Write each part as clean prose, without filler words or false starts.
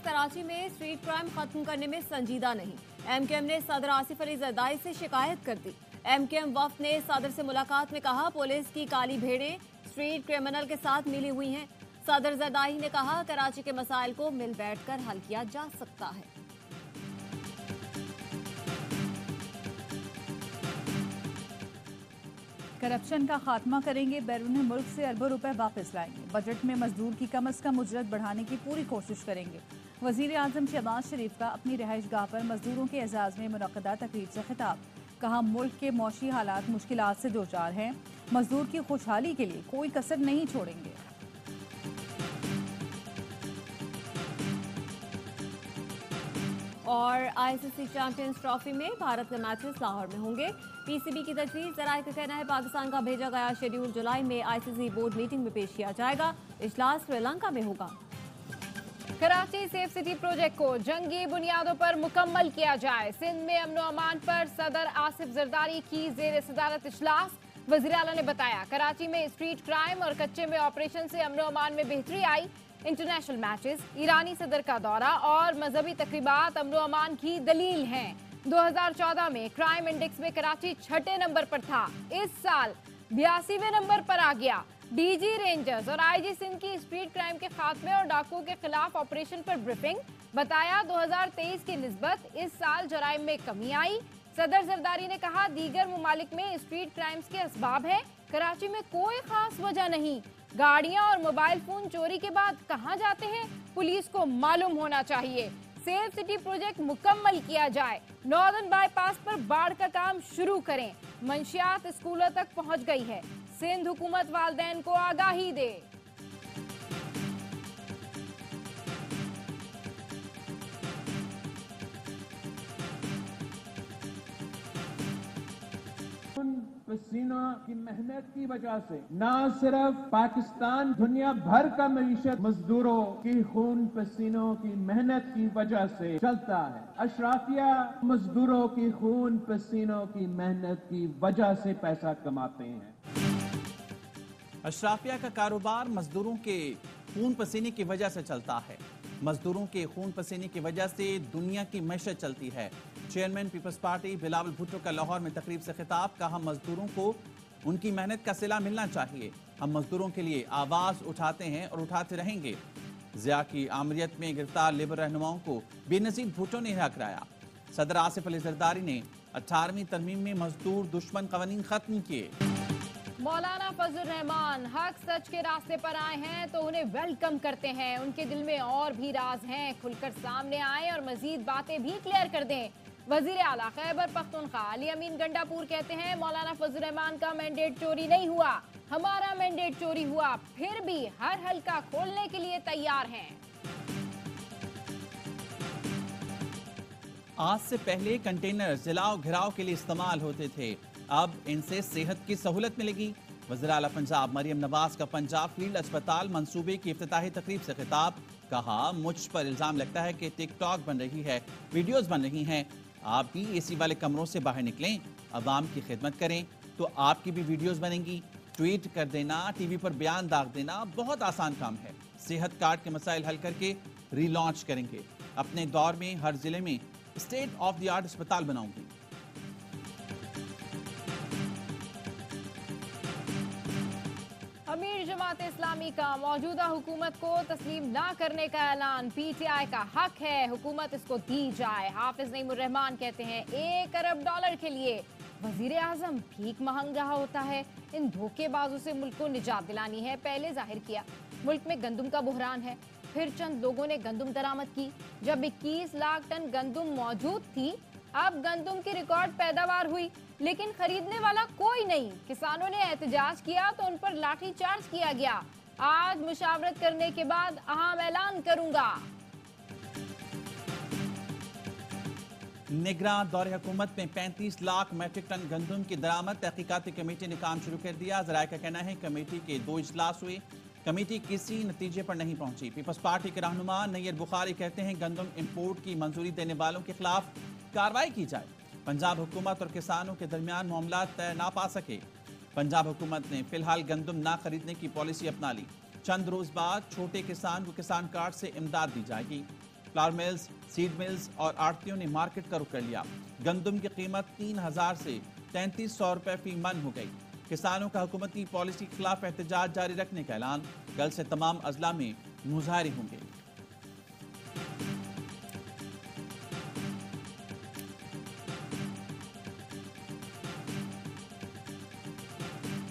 कराची में street crime खत्म करने में संजीदा नहीं। एमकेएम ने सदर आसिफ अली जरदारी से शिकायत कर दी। एमकेएम वफ्द ने सदर से मुलाकात में कहा, पुलिस की काली भेड़ें स्ट्रीट क्रिमिनल के साथ मिली हुई हैं। सदर जरदारी ने कहा, कराची के मसाइल को मिल बैठकर हल किया जा सकता है। करप्शन का खात्मा करेंगे, बैरून मुल्क से अरबों रुपए वापस लाएंगे। बजट में मजदूर की कम अज़ कम उजरत बढ़ाने की पूरी कोशिश करेंगे। वज़ीर आज़म शहबाज शरीफ का अपनी रहाइश गाह पर मजदूरों के एजाज़ में मुनक़दा तकरीब से खिताब। कहा, मुल्क के मौशी हालात मुश्किलात से दो चार हैं, मजदूर की खुशहाली के लिए कोई कसर नहीं छोड़ेंगे। और आईसीसी चैंपियंस ट्रॉफी में भारत के मैचेस लाहौर में होंगे। पीसीबी की तजवीज़, ज़राए का कहना है पाकिस्तान का भेजा गया शेड्यूल जुलाई में आईसीसी बोर्ड मीटिंग में पेश किया जाएगा। इजलास श्रीलंका में होगा। कराची सेफ सिटी प्रोजेक्ट को जंगी बुनियादों पर मुकम्मल किया जाए। सिंध में अमन अमान पर सदर आसिफ जरदारी की जेर सदारत इजलास। वज़ीर आला ने बताया, कराची में स्ट्रीट क्राइम और कच्चे में ऑपरेशन से अमन अमान में बेहतरी आई। इंटरनेशनल मैचेस, ईरानी सदर का दौरा और मजहबी तकरीबात अमन अमान की दलील हैं। 2014 में क्राइम इंडेक्स में कराची 6ठे नंबर पर था, इस साल 82वें नंबर पर आ गया। डीजी रेंजर्स और आईजी सिंध की स्ट्रीट क्राइम के खात्मे और डाकुओं के खिलाफ ऑपरेशन पर ब्रीफिंग। बताया, 2023 की निस्बत इस साल जराइम में कमी आई। सदर जरदारी ने कहा, दीगर ममालिक में स्ट्रीट क्राइम्स के असबाब है, कराची में कोई खास वजह नहीं। गाड़ियां और मोबाइल फोन चोरी के बाद कहां जाते हैं, पुलिस को मालूम होना चाहिए। सेफ सिटी प्रोजेक्ट मुकम्मल किया जाए। नॉर्दर्न बाईपास पर बाढ़ का काम शुरू करें। मंशियात स्कूलों तक पहुंच गई है। सिंध हुकूमत वालदैन को आगाही दे। पसीनों की मेहनत की वजह से न सिर्फ पाकिस्तान, दुनिया भर का मईशत मजदूरों की खून पसीनों की मेहनत की वजह से चलता है। अशराफिया मजदूरों की खून पसीनों की मेहनत की वजह से पैसा कमाते हैं। अशराफिया का कारोबार मजदूरों के खून पसीने की वजह से चलता है। मजदूरों के खून पसीने की वजह से दुनिया की मैशत चलती है। चेयरमैन पीपल्स पार्टी बिलावल भुट्टो का लाहौर में तकरीब से खिताब। कहा, मजदूरों को उनकी मेहनत का सिला मिलना चाहिए। हम मजदूरों के लिए आवाज उठाते हैं और उठाते रहेंगे। ज़िया की आमरीत में गिरफ्तार लेबर रहनुमाओं को बेनजीर भुट्टो ने रिहा कराया। सदर आसिफ अली जरदारी ने 18वीं तरमीम में मजदूर दुश्मन कवानीन खत्म किए। मौलाना फजल रहमान हक सच के रास्ते पर आए हैं तो उन्हें वेलकम करते हैं। उनके दिल में और भी राज हैं, खुलकर सामने आए और मजीद बातें भी क्लियर कर दें। वजीर आला खैबर पख्तूनख्वा अली अमीन गंडापुर कहते हैं, मौलाना फजल रहमान का मैंडेट चोरी नहीं हुआ, हमारा मैंडेट चोरी हुआ, फिर भी हर हल्का खोलने के लिए तैयार हैं। आज से पहले कंटेनर जिलाओ घिराव के लिए इस्तेमाल होते थे, अब इनसे सेहत की सहूलत मिलेगी। वज़ीर आला पंजाब मरियम नवाज का पंजाब फील्ड अस्पताल मंसूबे की इफ्तिताही तकरीब से खिताब। कहा, मुझ पर इल्जाम लगता है कि टिकटॉक बन रही है, वीडियोस बन रही हैं। आप भी एसी वाले कमरों से बाहर निकलें, अवाम की खिदमत करें तो आपकी भी वीडियोस बनेंगी। ट्वीट कर देना, टीवी पर बयान दाग देना बहुत आसान काम है। सेहत कार्ड के मसाइल हल करके रीलॉन्च करेंगे। अपने दौर में हर जिले में स्टेट ऑफ द आर्ट अस्पताल बनाऊंगी। अमीर जमात इस्लामी का मौजूदा हुकूमत को तस्लीम ना करने का ऐलान। पीटीआई का हक है हुकूमत इसको दी जाए। हाफिज नईमुर रहमान कहते हैं, $1 अरब के लिए वजीर आजम भीख मांग रहा होता है। इन धोखेबाजों से मुल्क को निजात दिलानी है। पहले जाहिर किया मुल्क में गंदम का बुहरान है, फिर चंद लोगों ने गंदम दरामद की। जब 21 लाख टन गंदम मौजूद थी, अब गंदम की रिकॉर्ड पैदावार हुई, लेकिन खरीदने वाला कोई नहीं। किसानों ने एहतजाज किया तो उन पर लाठी चार्ज किया गया। आज मुशावरत करने के बाद अहम ऐलान करूंगा। निगरान दौरे हुकूमत में 35 लाख मैट्रिक टन गंदम की दरामद। तहकीकाती कमेटी ने काम शुरू कर दिया। ज़राए का कहना है कमेटी के 2 इजलास हुए, कमेटी किसी नतीजे पर नहीं पहुंची। पीपल्स पार्टी के रहनुमा नैयर बुखारी कहते हैं, गंदम इंपोर्ट की मंजूरी देने वालों के खिलाफ कार्रवाई की जाए। पंजाब हुकूमत और किसानों के दरमियान मामला तय ना पा सके। पंजाब हुकूमत ने फिलहाल गंदम ना खरीदने की पॉलिसी अपना ली। चंद रोज बाद छोटे किसान को किसान कार्ड से इमदाद दी जाएगी। फ्लावर मिल्स, सीड मिल्स और आड़तियों ने मार्केट का रुख कर लिया। गंदम की कीमत 3000 से 3300 रुपए फी मन हो गई। किसानों का हुकूमती पॉलिसी के खिलाफ एहतजाज जारी रखने का ऐलान। कल से तमाम अजला में मुजाहरे होंगे।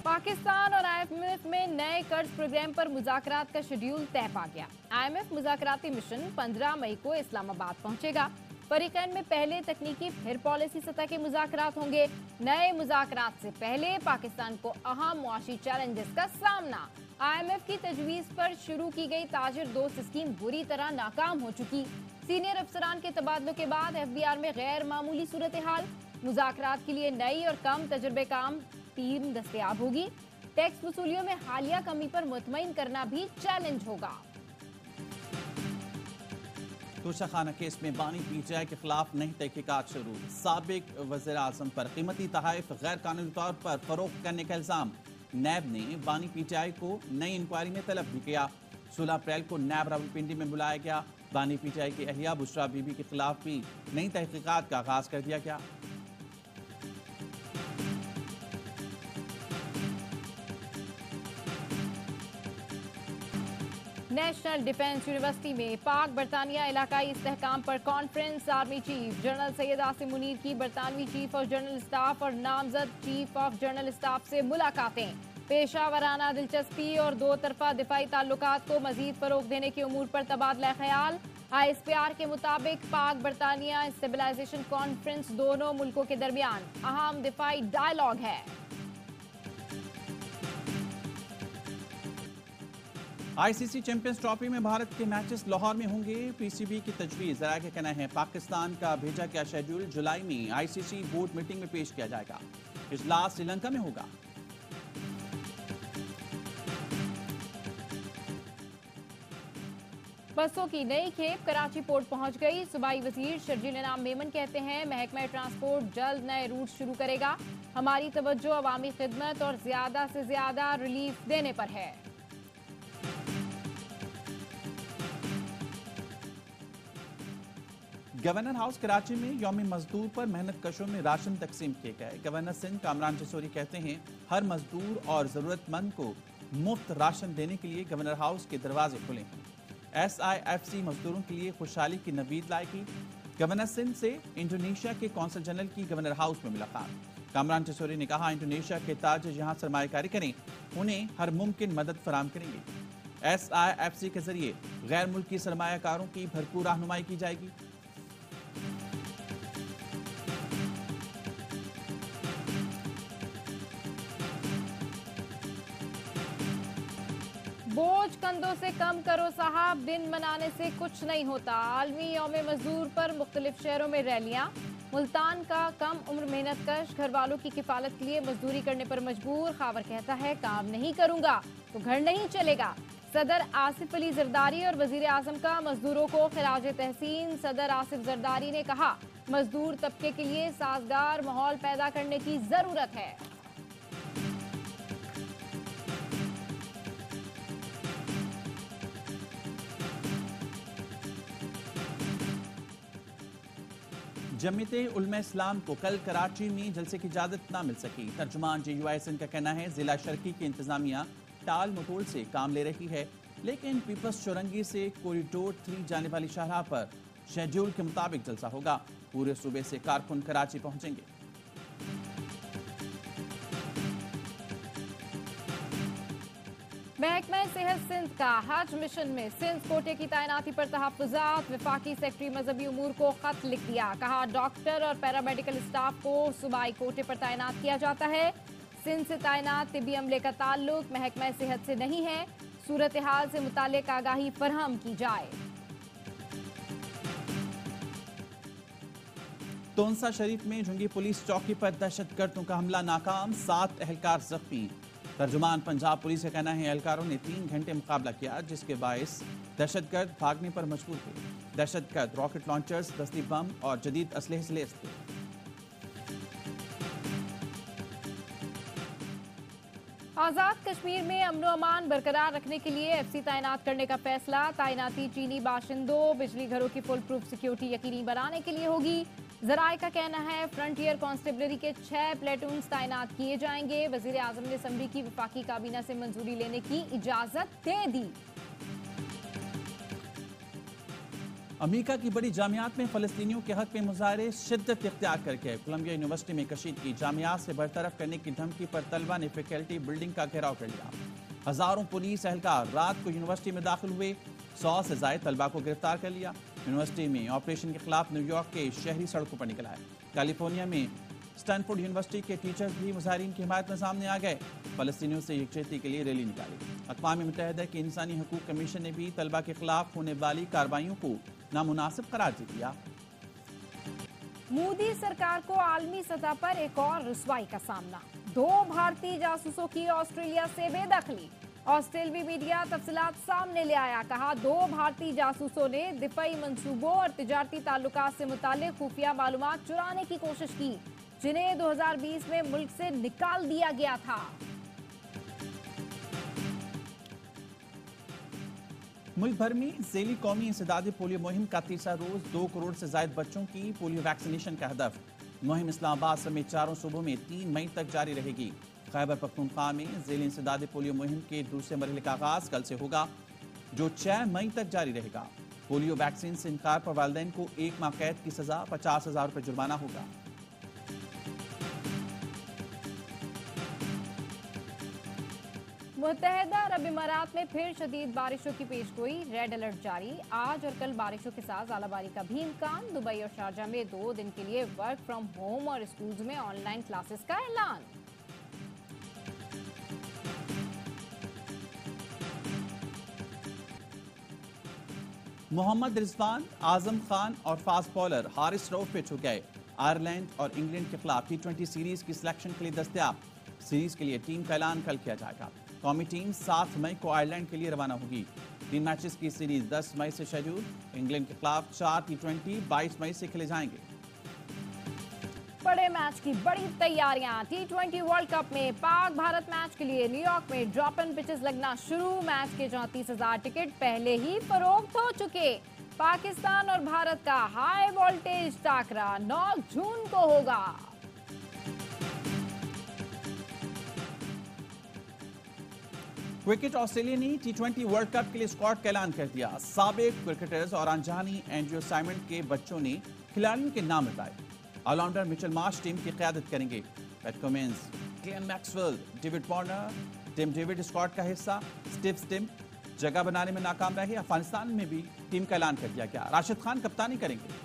पाकिस्तान और आईएमएफ में नए कर्ज प्रोग्राम पर मुज़ाकरात का शेड्यूल तय पा गया। आईएमएफ मुज़ाकराती मिशन 15 मई को इस्लामाबाद पहुंचेगा। फरीकैन में पहले तकनीकी फिर पॉलिसी सतह के मुज़ाकरात होंगे। नए मुज़ाकरात से पहले पाकिस्तान को अहम मुआशी चैलेंजेस का सामना। आईएमएफ की तजवीज़ पर शुरू की गई ताजिर दोस्त स्कीम बुरी तरह नाकाम हो चुकी। सीनियर अफसरान के तबादलों के बाद एफबीआर में गैर मामूली सूरत हाल। मुज़ाकरात के लिए नई और कम तजुर्बेकार टीम दस्तयाब होगी। टैक्स वसूलियों में हालिया कमी पर मुतमईन करना भी चैलेंज होगा। तोशाखाना केस में बानी पीटीआई के खिलाफ नई तहकीकात शुरू। साबिक वज़ीर आज़म पर कीमती तोहफे गैर कानूनी तौर पर फरोख्त करने का इल्जाम। नैब ने बानी पीटीआई को नई इंक्वायरी में तलब भी किया। 16 अप्रैल को नैब रावलपिंडी में बुलाया गया। बानी पीटीआई की अहलिया बुशरा बीबी के खिलाफ भी नई तहकीकात का आगाज कर दिया गया। नेशनल डिफेंस यूनिवर्सिटी में पाक बरतानिया इलाकाई इस्तेहकाम पर conference. Army chief general Syed Asim Munir की बरतानवी चीफ ऑफ जनरल स्टाफ और नामजद चीफ ऑफ जनरल स्टाफ से मुलाकातें। पेशा वराना दिलचस्पी और दो तरफा दिफाई ताल्लुकात को मजीद फरोग देने के उमूर पर तबादला ख्याल। आईएसपीआर के मुताबिक पाक बरतानिया स्टेबलाइजेशन कॉन्फ्रेंस दोनों मुल्कों के दरमियान अहम दिफाई डायलॉग है। आईसीसी चैंपियंस ट्रॉफी में भारत के मैचेस लाहौर में होंगे। पीसीबी की तजवीज़। जरा का कहना है पाकिस्तान का भेजा गया शेड्यूल जुलाई में आईसीसी बोर्ड मीटिंग में पेश किया जाएगा। इजलास श्रीलंका में होगा। बसों की नई खेप कराची पोर्ट पहुंच गई। सूबाई वजीर शर्जील इनाम मेमन कहते हैं महकमा ट्रांसपोर्ट जल्द नए रूट शुरू करेगा। हमारी तवज्जो अवामी खिदमत और ज्यादा से ज्यादा रिलीफ देने पर है। गवर्नर हाउस कराची में यौम मजदूर पर मेहनत कशों में राशन तकसीम किए गए। गवर्नर सिंध कामरान जसोरी कहते हैं हर मजदूर और जरूरतमंद को मुफ्त राशन देने के लिए गवर्नर हाउस के दरवाजे खुले हैं। SIFC मजदूरों के लिए खुशहाली की नवीद लाएगी। गवर्नर सिंध से इंडोनेशिया के कौंसल जनरल की गवर्नर हाउस में मुलाकात। कामरान जसोरी ने कहा इंडोनेशिया के ताजिर जहां सरमायाकारी करें उन्हें हर मुमकिन मदद फराम करेंगे। SIFC के जरिए गैर मुल्की सरमायाकारों की भरपूर रहनुमाई की जाएगी। बोझ कंधों से कम करो साहब, दिन मनाने से कुछ नहीं होता। आलमी यौम मजदूर पर मुख्तलिफ शहरों में रैलियां। मुल्तान का कम उम्र मेहनत कश घर वालों की किफालत के लिए मजदूरी करने पर मजबूर। खावर कहता है काम नहीं करूंगा तो घर नहीं चलेगा। सदर आसिफ अली जरदारी और वजीर आजम का मजदूरों को खिराज तहसीन। सदर आसिफ जरदारी ने कहा मजदूर तबके के लिए साजगार माहौल पैदा करने की जरूरत है। जमीयते उलमा इस्लाम को कल कराची में जलसे की इजाजत न मिल सकी। तर्जुमान JUI सिंध का कहना है जिला शर्की की इंतजामिया टाल मटोल से काम ले रही है, लेकिन पीपल्स चौरंगी से कॉरिडोर 3 जाने वाली शाहराह पर शेड्यूल के मुताबिक जलसा होगा। पूरे सूबे से कारकुन कराची पहुंचेंगे। महकमा सेहत सिंध का हज मिशन में सिंध कोटे की तैनाती पर तहफ्फुज़ात। वफाकी सेक्रेटरी मजहबी उमूर को खत लिख दिया। कहा डॉक्टर और पैरामेडिकल स्टाफ को सूबाई कोटे पर तैनात किया जाता है। सिंध से तैनात तिबी अमले का ताल्लुक महकमा सेहत से नहीं है। सूरत हाल से मुतालिक आगाही फरहम की जाए। तोंसा शरीफ में झुंगी पुलिस चौकी पर दहशतगर्दों का हमला नाकाम, 7 एहलकार जख्मी। तर्जुमान पंजाब पुलिस का कहना है एहलकारों ने 3 घंटे मुकाबला किया, जिसके बायस दहशतगर्द भागने पर मजबूर थे। दहशतगर्द रॉकेट लॉन्चर्स, दस्ती बम और जदीद असलहे से लैस थे। आजाद कश्मीर में अमनो अमान बरकरार रखने के लिए एफसी तैनात करने का फैसला। तैनाती चीनी बाशिंदों, बिजली घरों की फुल प्रूफ सिक्योरिटी यकीनी बनाने के लिए होगी। जराये का कहना है फ्रंटियर कांस्टेबलरी के 6 प्लेटून्स तैनात किए जाएंगे। वजीर आजम ने असम्बली की वफाकी काबीना से मंजूरी लेने की इजाजत दे दी। अमेरिका की बड़ी जामियात में फलस्तीनियों के हक में मुजाहरे शिद्दत इख्तियार करके कोलंबिया यूनिवर्सिटी में कशीदगी। जामियात से बरतरफ करने की धमकी पर तलबा ने फैकल्टी बिल्डिंग का घेराव कर लिया। हजारों पुलिस एहलकार रात को यूनिवर्सिटी में दाखिल हुए। 100 से ज्यादा तलबा को गिरफ्तार कर लिया। यूनिवर्सिटी में ऑपरेशन के खिलाफ न्यूयॉर्क के शहरी सड़कों पर निकल आए। कैलिफोर्निया में स्टैनफोर्ड यूनिवर्सिटी के टीचर्स भी मुजाहिरीन की हिमायत में सामने आ गए। फलस्तीनियों से यकजहती के लिए रैली निकाली। अक़वाम मुत्तहिदा के इंसानी हकूक़ कमीशन ने भी तलबा के खिलाफ होने वाली कार्रवाइयों को नामुनासिब करार दे दिया। मोदी सरकार को आलमी सतह पर एक और रुसवाई का सामना। 2 भारतीय जासूसों की ऑस्ट्रेलिया से बेदखली। ऑस्ट्रेलवी मीडिया तफसीलात सामने ले आया। कहा 2 भारतीय जासूसों ने दिफाई मंसूबों और तिजारती ताल्लुकात से मुताल्लिक खुफिया मालूमात चुराने की कोशिश की, जिन्हें 2020 में मुल्क से निकाल दिया गया था। मुल्क भर में ज़ेली कौमी इंसदादी पोलियो मुहिम का तीसरा रोज 2 करोड़ से ज्यादा बच्चों की पोलियो वैक्सीनेशन का हदफ। मुहिम इस्लामाबाद समेत 4 सूबों में 3 मई तक जारी रहेगी। खैबर पख्तूनख्वा में ज़ेली इंसदादी पोलियो मुहिम के दूसरे मरहले का आगाज कल से होगा, जो 6 मई तक जारी रहेगा। पोलियो वैक्सीन से इनकार पर वालिदैन को 1 माह कैद की सजा, 50,000 रुपये जुर्माना होगा। मुत्तहिदा अरब इमारात में फिर शदीद बारिशों की पेशगोई। रेड अलर्ट जारी। आज और कल बारिशों के साथ ज़ालाबारी का भी इम्कान। दुबई और शारजा में 2 दिन के लिए वर्क फ्रॉम होम और स्कूल्स में ऑनलाइन क्लासेस का ऐलान। मोहम्मद रिजवान, आजम खान और fast bowler Haris Rauf pitch हो गए। आयरलैंड और इंग्लैंड के खिलाफ T20 सीरीज की सिलेक्शन के लिए दस्तयाब। सीरीज के लिए टीम का ऐलान कल किया जाएगा। कौमी टीम 7 मई को आयरलैंड के लिए रवाना होगी। 3 मैचेस की सीरीज 10 मई से शेड्यूल। इंग्लैंड के खिलाफ 4 T20 22 मई से खेले जाएंगे। बड़े मैच की बड़ी तैयारियां। T20 वर्ल्ड कप में पाक भारत मैच के लिए न्यूयॉर्क में ड्रॉप इन पिचेस लगना शुरू। मैच के 34,000 टिकट पहले ही फरोख्त हो चुके। पाकिस्तान और भारत का हाई वोल्टेज टाकरा 9 जून को होगा। क्रिकेट ऑस्ट्रेलिया ने T20 वर्ल्ड कप के लिए स्क्वाड का ऐलान कर दिया। साबिक क्रिकेटर्स और अनजानी एंड्रयू साइमंड के बच्चों ने खिलाड़ियों के नाम बताए। ऑलराउंडर मिचेल मार्श टीम की क़यादत करेंगे। Pat Cummins, Glenn Maxwell, David Warner, Tim David squad का हिस्सा। स्टीव स्टिम्प जगह बनाने में नाकाम रहे। अफगानिस्तान में भी टीम का ऐलान कर दिया गया। राशिद खान कप्तानी करेंगे।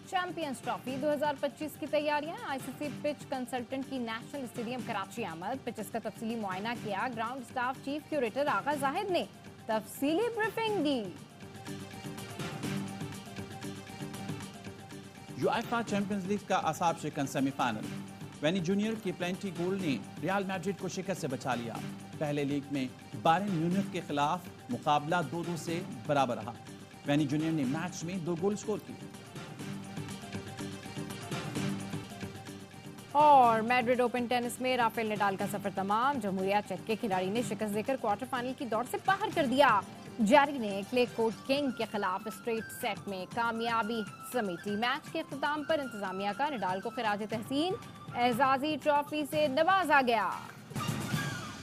चैंपियंस ट्रॉफी 2025 की तैयारियां। आईसीसी पिच कंसल्टेंट की नेशनल स्टेडियम कराची आमद। पिचेस का तफसीली मुआयना किया। ग्राउंड स्टाफ चीफ क्यूरेटर आगा जाहिद ने तफसीली ब्रीफिंग दी। यूएफए चैंपियंस लीग का असाब शिकन सेमीफाइनल। वेनी जूनियर की प्लेंटी गोल ने रियल मैड्रिड को शिकस्त से बचा लिया। पहले लीग में बायर्न म्यूनिख के खिलाफ मुकाबला 2-2 से बराबर रहा। वेनी जूनियर ने मैच में 2 गोल स्कोर किए। और मैड्रिड ओपन टेनिस में राफेल नडाल का सफर तमाम। जमहूरिया चेक के खिलाड़ी ने शिकस्त देकर क्वार्टर फाइनल की दौड़ से बाहर कर दिया। जारी ने क्ले कोर्ट किंग के खिलाफ स्ट्रेट सेट में कामयाबी समेटी। मैच के इख्तिताम पर इंतजामिया का नडाल को खिराज तहसीन एजाजी ट्रॉफी से नवाजा गया।